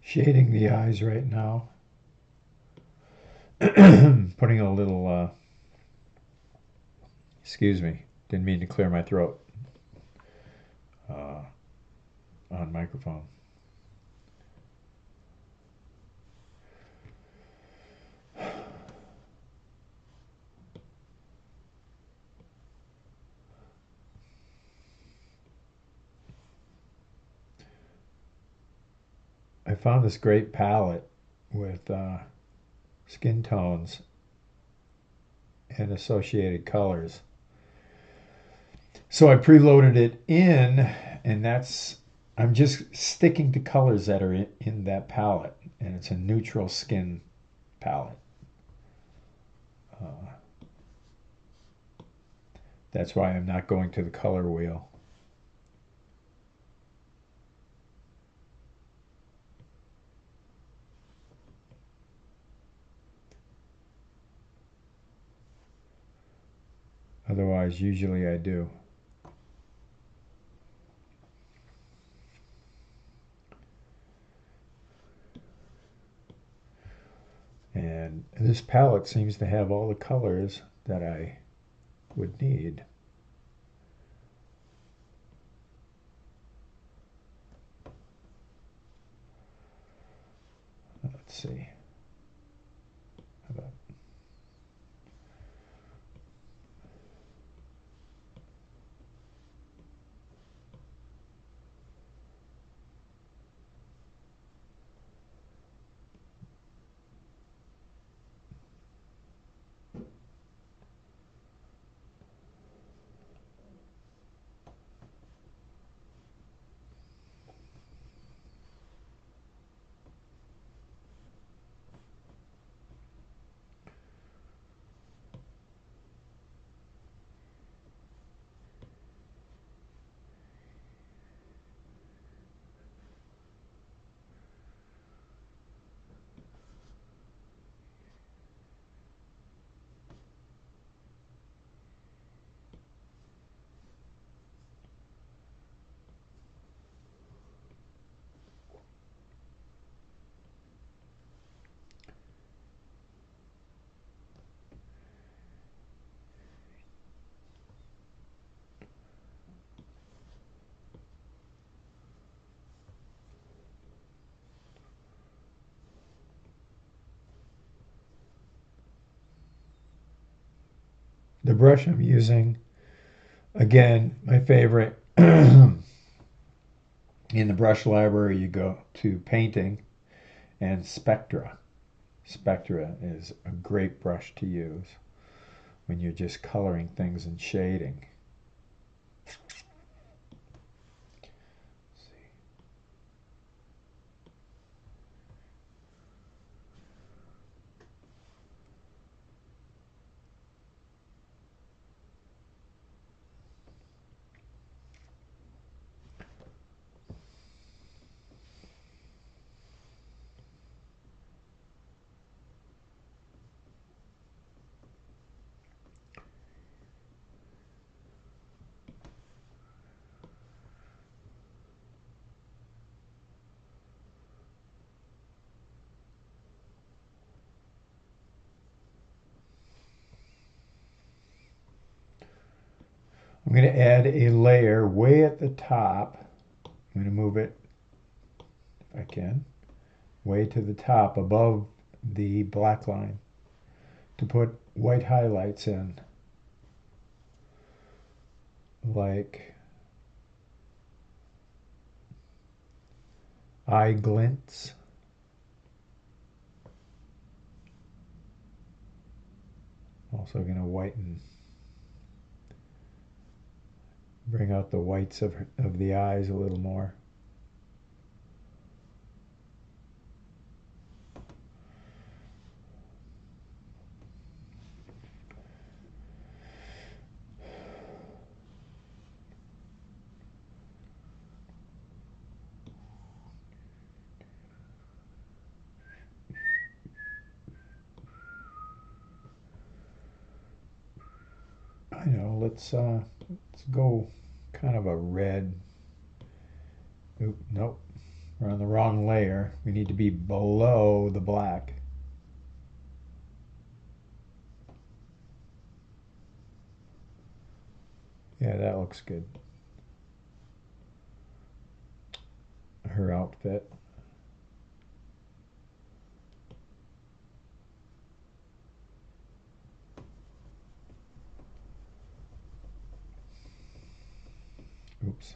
Shading the eyes right now. Putting a little, excuse me, didn't mean to clear my throat uh, on microphone. I found this great palette with skin tones and associated colors. So I preloaded it in, and I'm just sticking to colors that are in that palette, and it's a neutral skin palette. Uh, that's why I'm not going to the color wheel. Otherwise, usually I do. And this palette seems to have all the colors that I would need. Let's see. How about the brush I'm using? Again, my favorite. In the brush library, you go to painting and spectra. Spectra is a great brush to use when you're just coloring things and shading. I'm going to add a layer way at the top. I'm going to move it, if I can, way to the top above the black line to put white highlights in, like eye glints. Also going to whiten, bring out the whites of the eyes a little more. I know, let's go kind of a red. Oop, nope. We're on the wrong layer. We need to be below the black. Yeah, that looks good. Her outfit. Oops.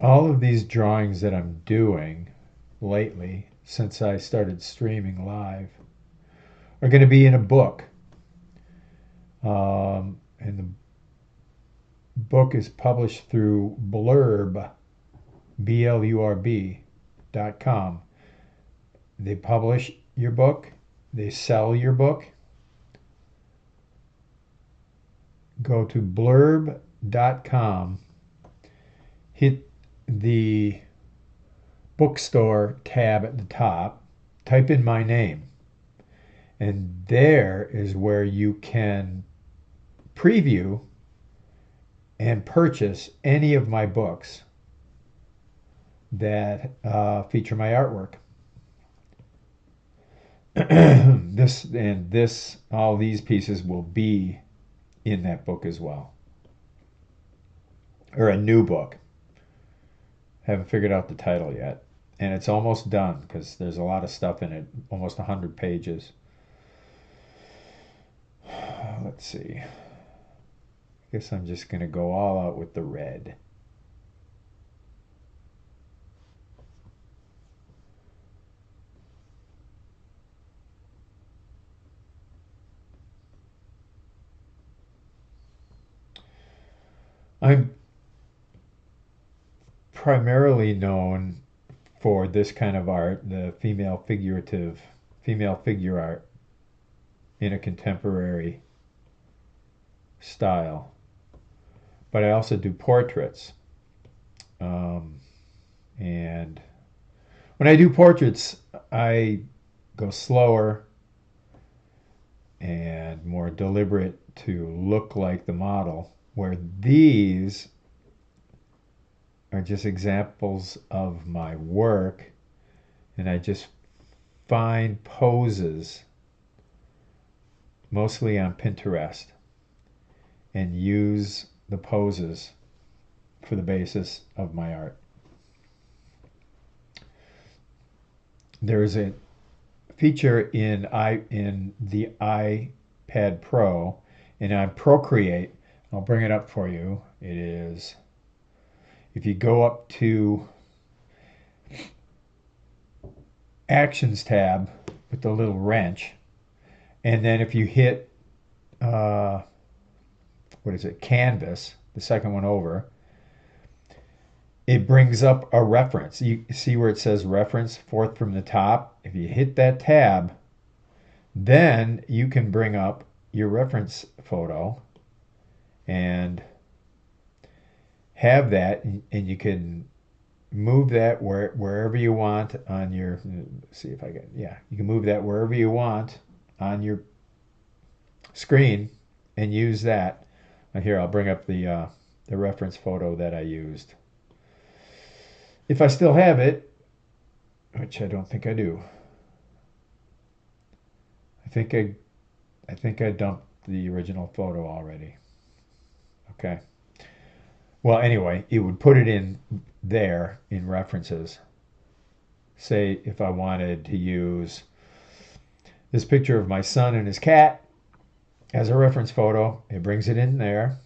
All of these drawings that I'm doing lately, since I started streaming live, are going to be in a book. And the book is published through Blurb, BLURB.com. They publish your book, they sell your book. Go to blurb.com, hit the bookstore tab at the top, type in my name, and there is where you can preview and purchase any of my books that feature my artwork. All these pieces will be in that book as well, or a new book. Haven't figured out the title yet, and it's almost done because there's a lot of stuff in it, almost 100 pages. Let's see. I guess I'm just going to go all out with the red. I'm primarily known for this kind of art, the female figure art in a contemporary style. But I also do portraits. And when I do portraits, I go slower and more deliberate to look like the model, where these are just examples of my work, and I just find poses mostly on Pinterest and use the poses for the basis of my art. There is a feature in the iPad Pro and on Procreate. I'll bring it up for you. It is, if you go up to Actions tab with the little wrench, and then if you hit Canvas, the second one over, it brings up a reference. You see where it says reference, fourth from the top? If you hit that tab, then you can bring up your reference photo and have that, and you can move that wherever you want on your, see if I can, yeah, you can move that wherever you want on your screen and use that. Here, I'll bring up the reference photo that I used. If I still have it, which I don't think I do. I think I dumped the original photo already. Okay. Well, anyway, it would put it in there in references. Say if I wanted to use this picture of my son and his cat as a reference photo, it brings it in there.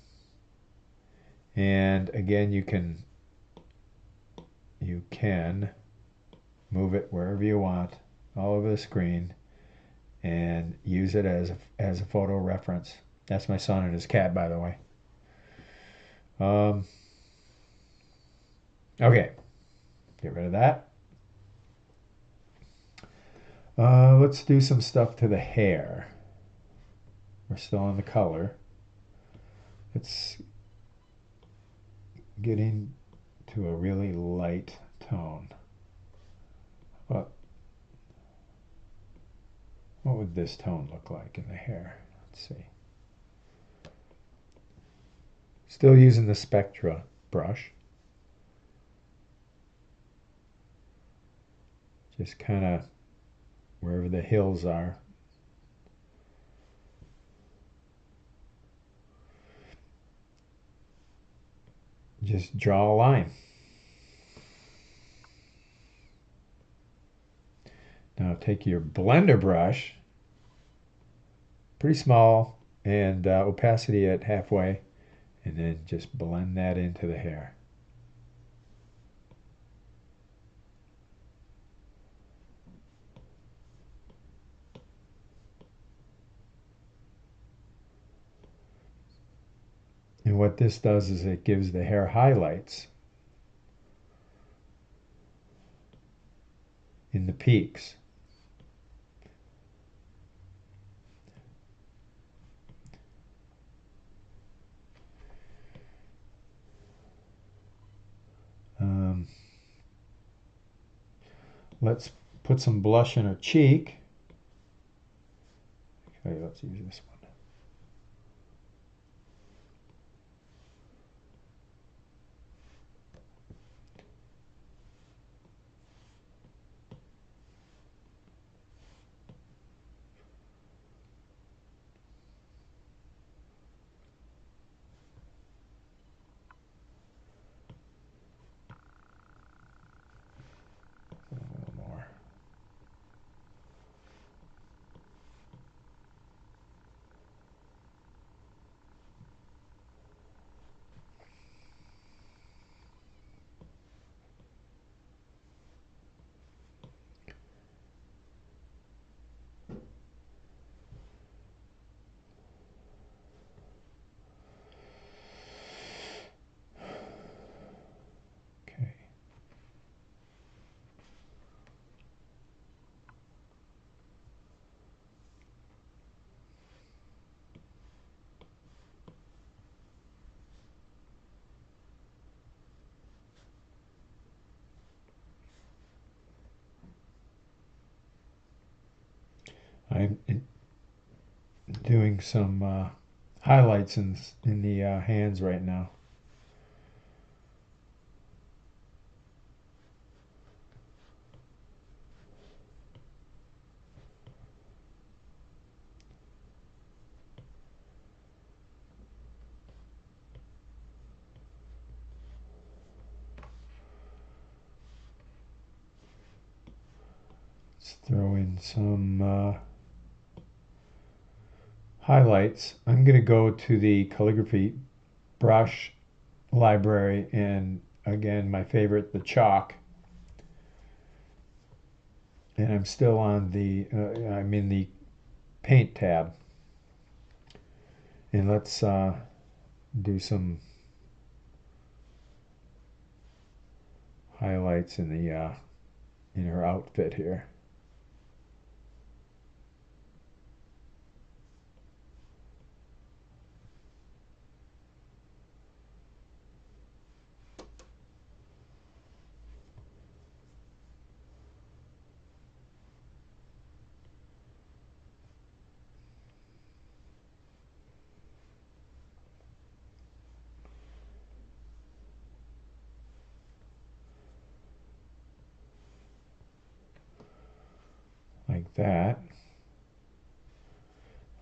And again, you can move it wherever you want, all over the screen, and use it as a photo reference. That's my son and his cat, by the way. Okay, get rid of that. Let's do some stuff to the hair. We're still on the color. It's getting to a really light tone. But what would this tone look like in the hair? Let's see. Still using the Spectra brush. Just kind of wherever the hills are. Just draw a line. Now take your blender brush, pretty small, and opacity at halfway, and then just blend that into the hair. And what this does is it gives the hair highlights in the peaks. Let's put some blush in her cheek. Okay, let's use this one. A little more. Okay. I'm doing some highlights in the hands right now. Let's throw in some highlights. I'm going to go to the calligraphy brush library, and again, my favorite, the chalk. And I'm still on I'm in the paint tab. And let's do some highlights in her outfit here. Like that.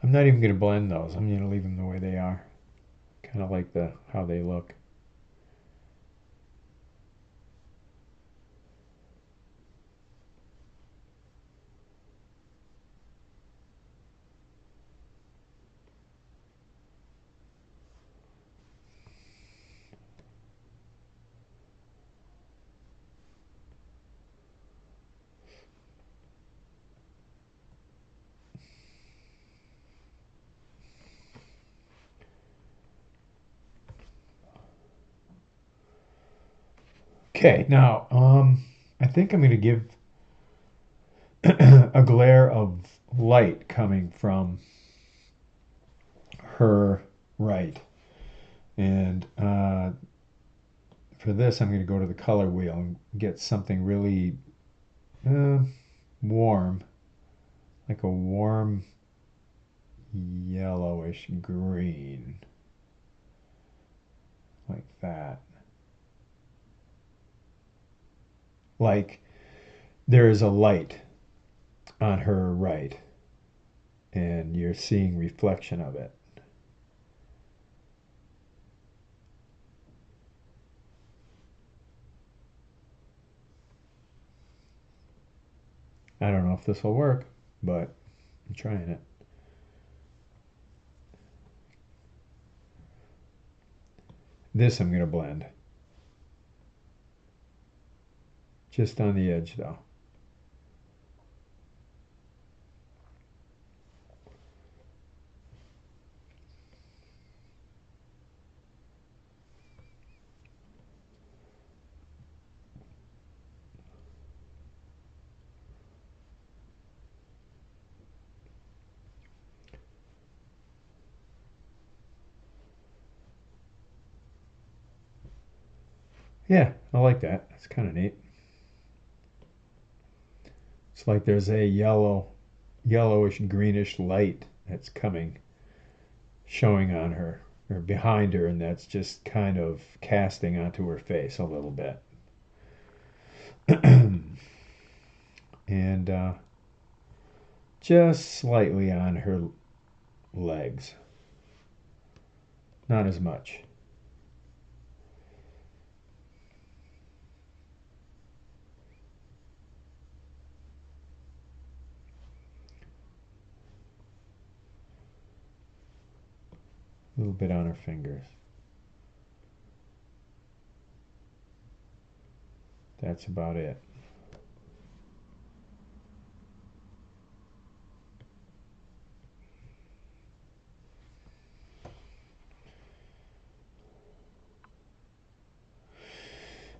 I'm not even going to blend those. I'm going to leave them the way they are. Kind of like how they look. Okay, now I think I'm going to give a glare of light coming from her right. And for this, I'm going to go to the color wheel and get something really warm, like a warm yellowish green, like that. Like there is a light on her right, and you're seeing reflection of it. I don't know if this will work, but I'm trying it. This I'm going to blend. Just on the edge though. Yeah, I like that. It's kind of neat. It's like there's a yellowish greenish light that's coming, showing on her or behind her, and that's just kind of casting onto her face a little bit. And just slightly on her legs. Not as much. A little bit on her fingers. That's about it.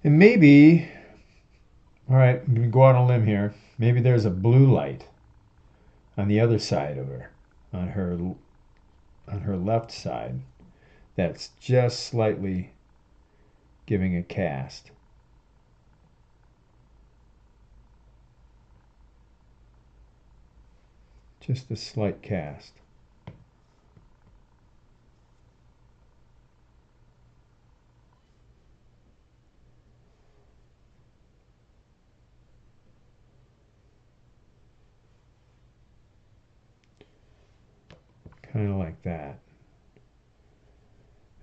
And maybe, all right, I'm going to go out on a limb here. Maybe there's a blue light on the other side of her, on her left side, that's just slightly giving a cast. Just a slight cast. Kind of like that.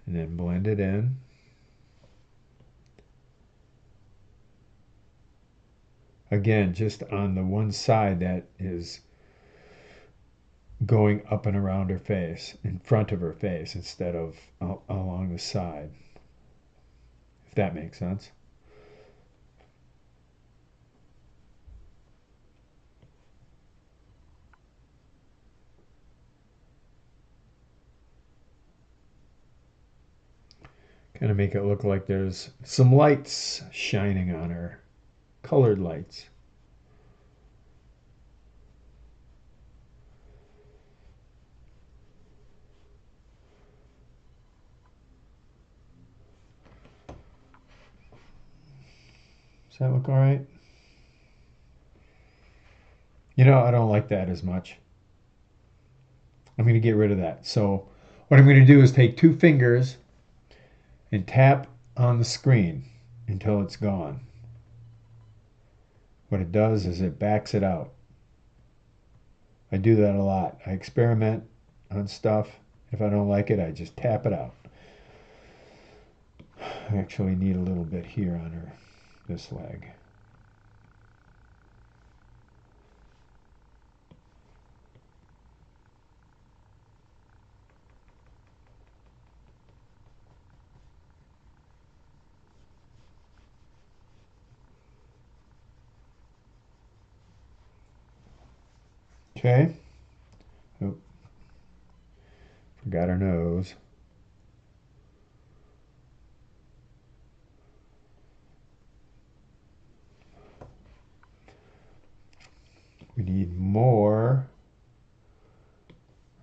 And then blend it in. Again, just on the one side that is going up and around her face, in front of her face, instead of along the side. If that makes sense. Kind of make it look like there's some lights shining on her. Colored lights. Does that look all right? You know, I don't like that as much. I'm going to get rid of that. So what I'm going to do is take two fingers and tap on the screen until it's gone. What it does is it backs it out. I do that a lot. I experiment on stuff. If I don't like it, I just tap it out. I actually need a little bit here on this leg. Okay. Oh, forgot our nose. We need more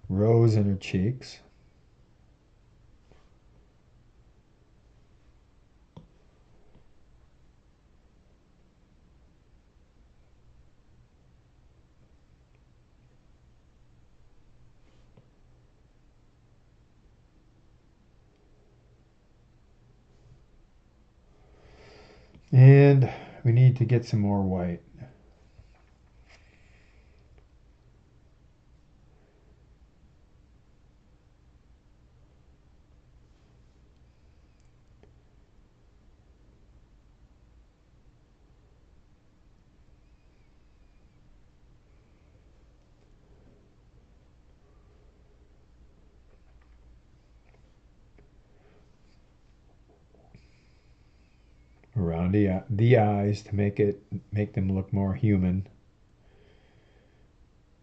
rose in her cheeks. And we need to get some more white. Around the eyes to make them look more human.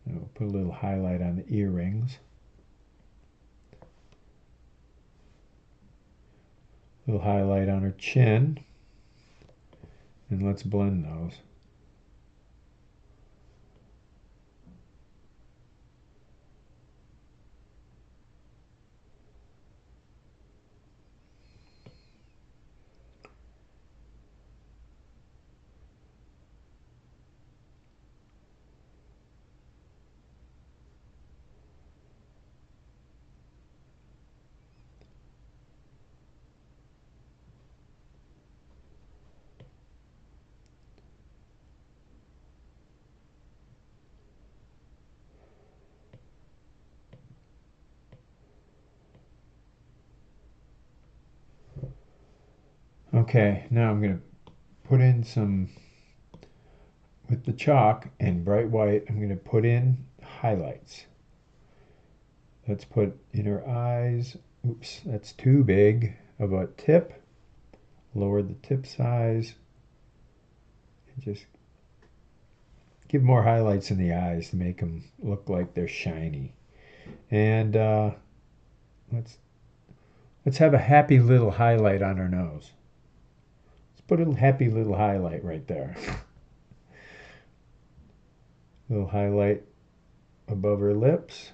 And we'll put a little highlight on the earrings. A little highlight on her chin. And let's blend those. Okay, now I'm going to put in some, with the chalk and bright white, I'm going to put in highlights. Let's put in her eyes. Oops, that's too big of a tip. Lower the tip size. And just give more highlights in the eyes to make them look like they're shiny. And let's have a happy little highlight on her nose. Let's put a happy little highlight right there. Little highlight above her lips.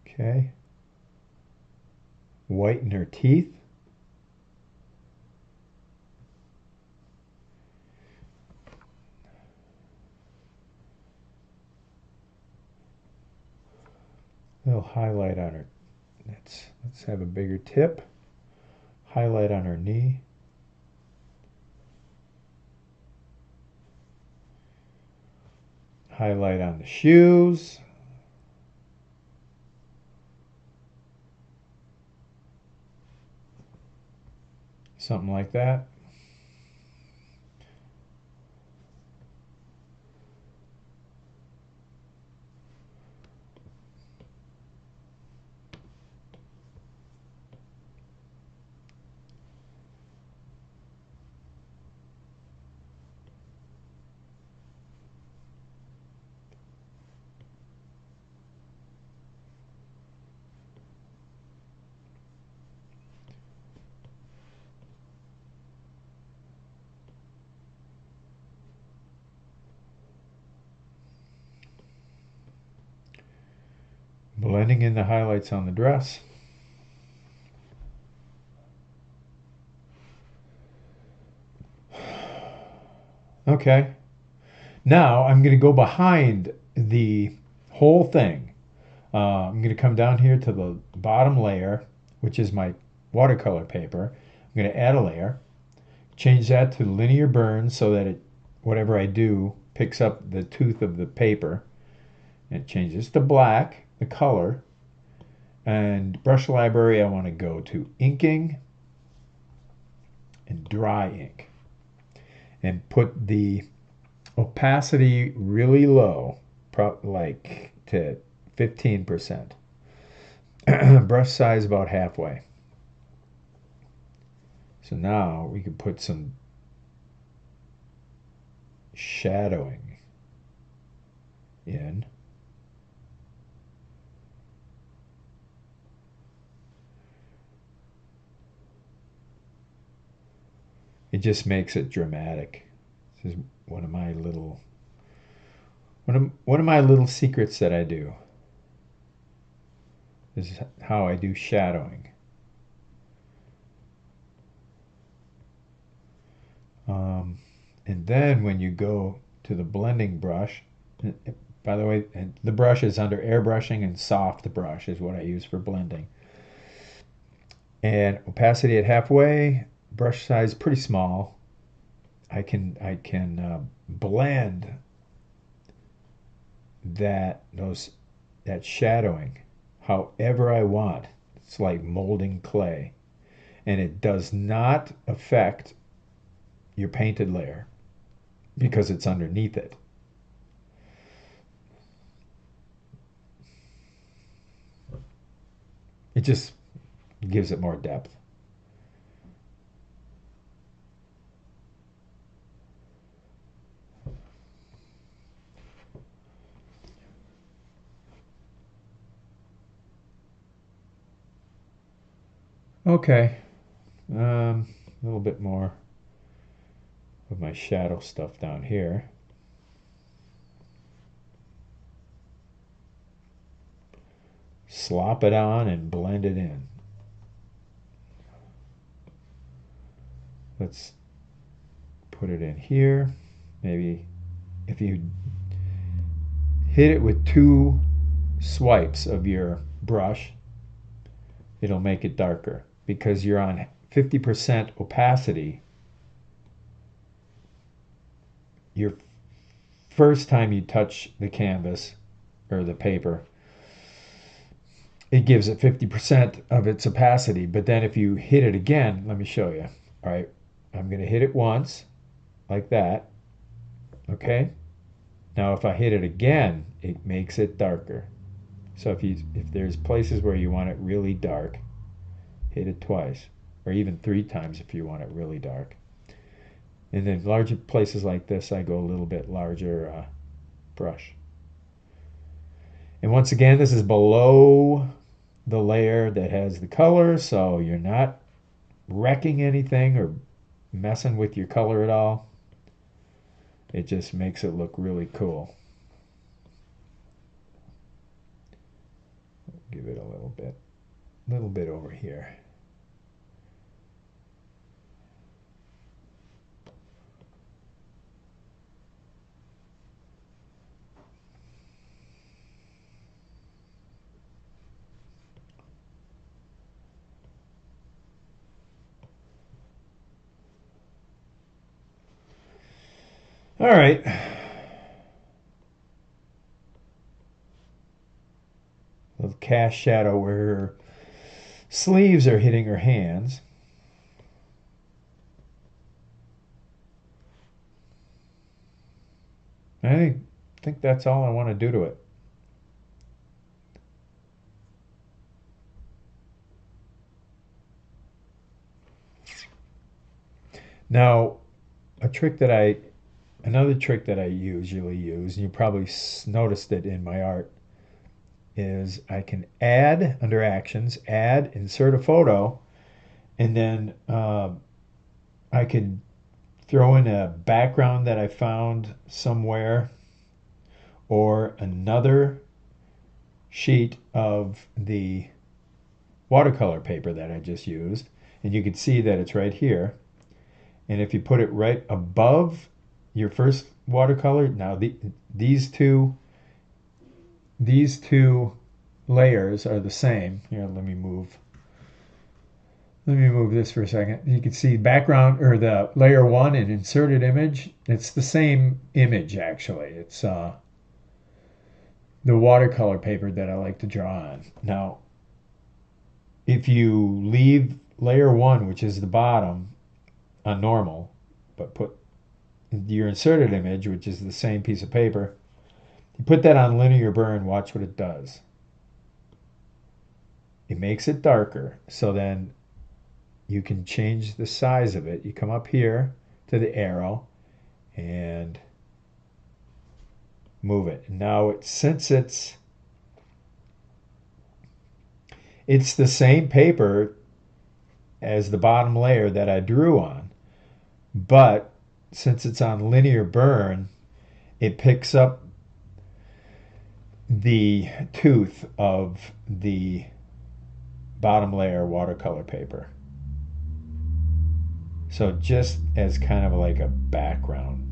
Okay. Whiten her teeth. Little highlight on her. Let's have a bigger tip. Highlight on her knee. Highlight on the shoes. Something like that. Blending in the highlights on the dress. Okay. Now I'm going to go behind the whole thing. I'm going to come down here to the bottom layer, which is my watercolor paper. I'm going to add a layer, change that to linear burn so that whatever I do picks up the tooth of the paper. And it changes to black, the color. And brush library, I want to go to inking and dry ink. And put the opacity really low, like to 15%. Brush size about halfway. So now we can put some shadowing in. It just makes it dramatic. This is one of my little secrets that I do. This is how I do shadowing. And then when you go to the blending brush, By the way, the brush is under airbrushing, and soft brush is what I use for blending. And opacity at halfway, brush size pretty small. I can blend that shadowing however I want. It's like molding clay, and it does not affect your painted layer because it's underneath it. It just gives it more depth. Okay, a little bit more of my shadow stuff down here. Slop it on and blend it in. Let's put it in here. Maybe if you hit it with 2 swipes of your brush, it'll make it darker because you're on 50% opacity. Your first time you touch the canvas or the paper, it gives it 50% of its opacity. But then if you hit it again, let me show you. All right, I'm going to hit it once like that. Okay, now if I hit it again, it makes it darker. So if there's places where you want it really dark, hit it twice, or even 3 times if you want it really dark. And then larger places like this, I go a little bit larger brush. And once again, this is below the layer that has the color, so you're not wrecking anything or messing with your color at all. It just makes it look really cool. Give it a little bit over here. All right. Little cast shadow where her sleeves are hitting her hands. I think that's all I want to do to it. Now, another trick that I usually use, and you probably noticed it in my art, is I can add, under actions, add, insert a photo, and then I can throw in a background that I found somewhere or another sheet of the watercolor paper that I just used, and you can see that it's right here. And if you put it right above your first watercolor, now these two layers are the same. Here, let me move this for a second. You can see background, or the layer 1 and inserted image. It's the same image actually. It's the watercolor paper that I like to draw on. Now, if you leave layer 1, which is the bottom, on normal, but put your inserted image, which is the same piece of paper, you put that on linear burn, watch what it does. It makes it darker, so then you can change the size of it. You come up here to the arrow and move it. Now, since it's the same paper as the bottom layer that I drew on, but since it's on linear burn, it picks up the tooth of the bottom layer watercolor paper. So just as kind of like a background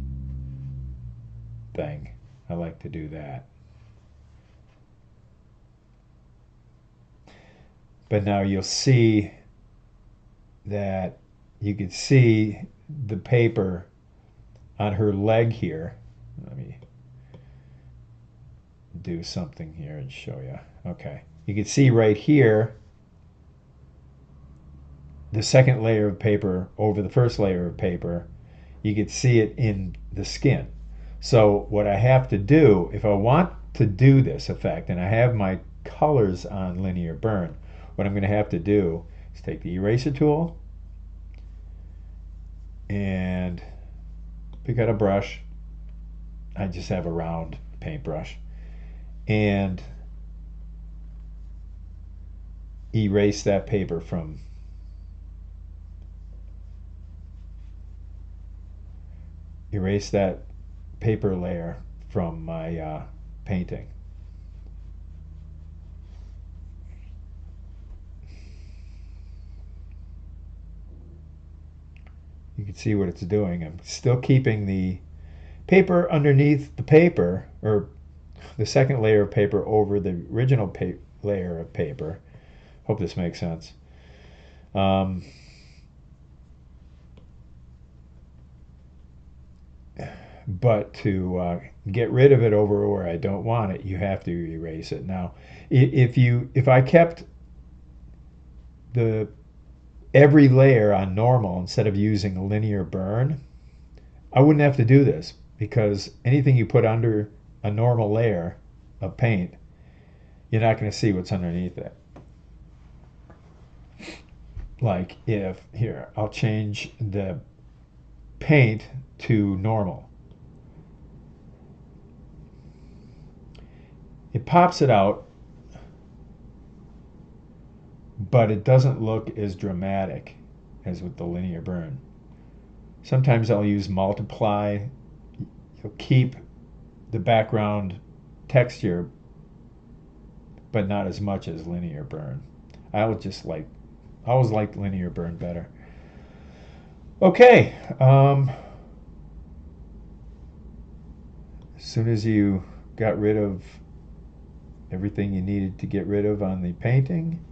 thing. I like to do that. But now you'll see that you can see the paper on her leg here. Let me do something here and show you. Okay. You can see right here the second layer of paper over the first layer of paper. You can see it in the skin. So what I have to do, if I want to do this effect, and I have my colors on linear burn, what I'm going to have to do is take the eraser tool and pick out a brush. I just have a round paintbrush, and erase that paper from that paper layer from my painting. You can see what it's doing. I'm still keeping the paper underneath the paper, or the second layer of paper over the original layer of paper. Hope this makes sense. But to get rid of it over where I don't want it, you have to erase it. Now, if I kept every layer on normal instead of using a linear burn, I wouldn't have to do this, because anything you put under a normal layer of paint, you're not going to see what's underneath it. Like here, I'll change the paint to normal. It pops it out, but it doesn't look as dramatic as with the linear burn. Sometimes I'll use multiply. You'll keep the background texture, but not as much as linear burn. I always liked linear burn better. Okay. As soon as you got rid of everything you needed to get rid of on the painting,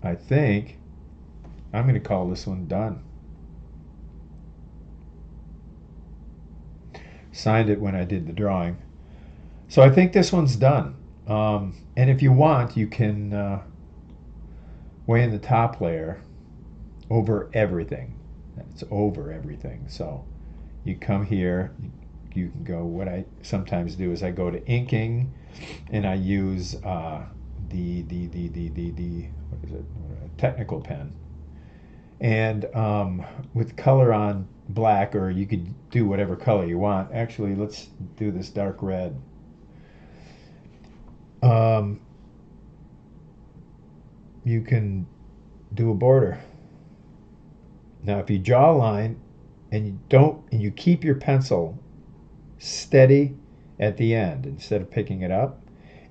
I think I'm going to call this one done. Signed it when I did the drawing. So I think this one's done. And if you want, you can weigh in the top layer over everything. It's over everything. So you come here, you can go, what I sometimes do is I go to inking, and I use the what is it, technical pen, and with color on black, or you could do whatever color you want. Actually, let's do this dark red. You can do a border. Now if you draw a line and you keep your pencil steady at the end instead of picking it up,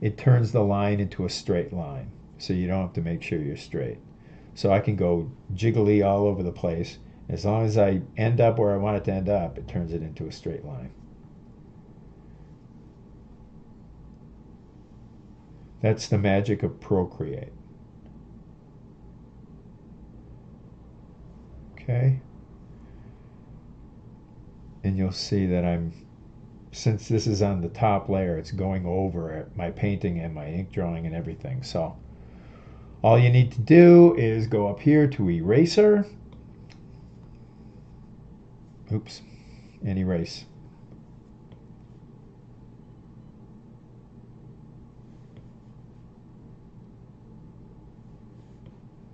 it turns the line into a straight line, so you don't have to make sure you're straight. So I can go jiggly all over the place. As long as I end up where I want it to end up, it turns it into a straight line. That's the magic of Procreate. Okay. And you'll see that since this is on the top layer, it's going over my painting and my ink drawing and everything. So all you need to do is go up here to Eraser. Oops. And erase.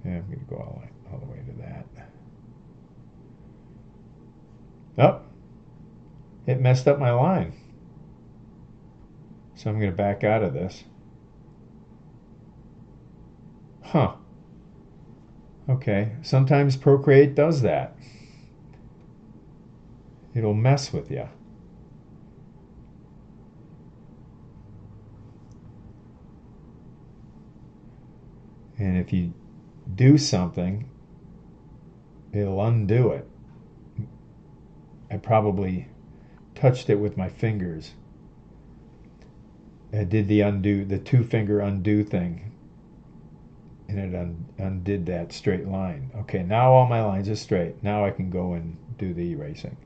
And I'm going to go all the way to that. Oh, it messed up my line. So I'm going to back out of this. Huh. Okay, sometimes Procreate does that. It'll mess with you. And if you do something, it'll undo it. I probably touched it with my fingers. I did the 2-finger undo thing, and it undid that straight line. Okay, now all my lines are straight. Now I can go and do the erasing.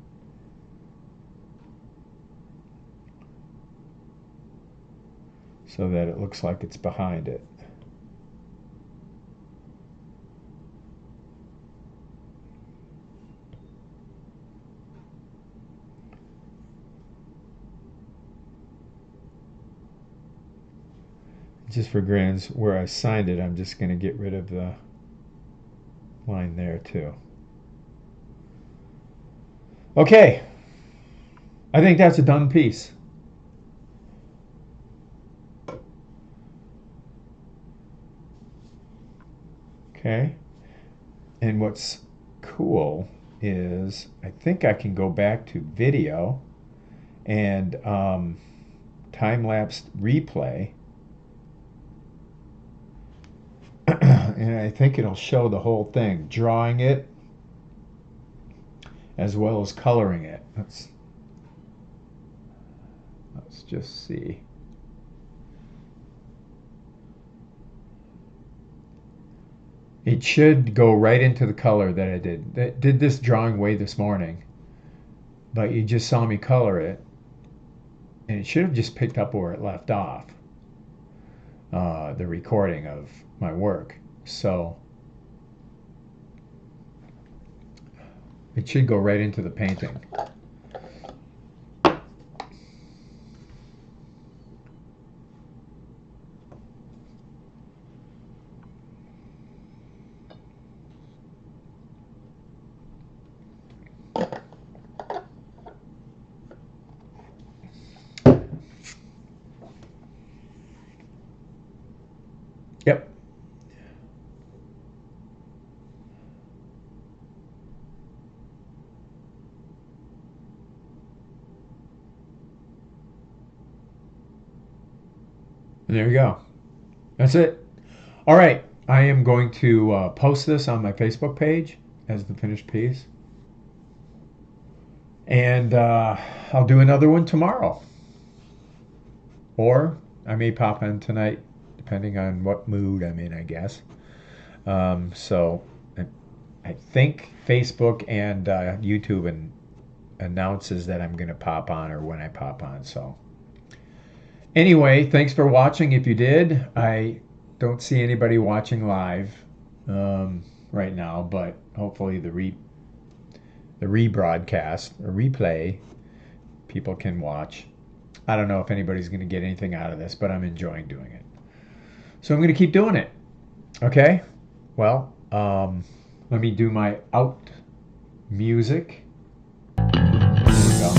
So that it looks like it's behind it. Just for grins, where I signed it, I'm just going to get rid of the line there too. Okay, I think that's a done piece. Okay, and what's cool is I think I can go back to video and time-lapse replay. And I think it'll show the whole thing, drawing it as well as coloring it. Let's just see. It should go right into the color that I did this drawing way this morning, but you just saw me color it, and it should have just picked up where it left off, the recording of my work. So it should go right into the painting. Yep. And there we go. That's it. All right. I am going to post this on my Facebook page as the finished piece. And I'll do another one tomorrow. Or I may pop in tonight, depending on what mood I'm in, I guess. So I think Facebook and YouTube announces that I'm going to pop on or when I pop on. So anyway, thanks for watching. If you did, I don't see anybody watching live right now, but hopefully the rebroadcast or replay people can watch. I don't know if anybody's going to get anything out of this, but I'm enjoying doing it. So I'm going to keep doing it. Okay? Well, let me do my out music. There we go.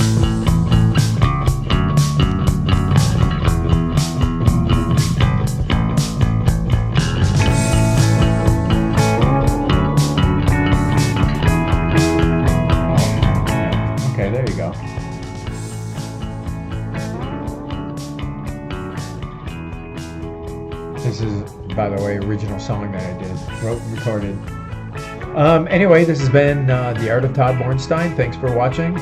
Okay, there you go. This is, by the way, original song that I did, wrote and recorded. Anyway, this has been The Art of Todd Borenstein. Thanks for watching.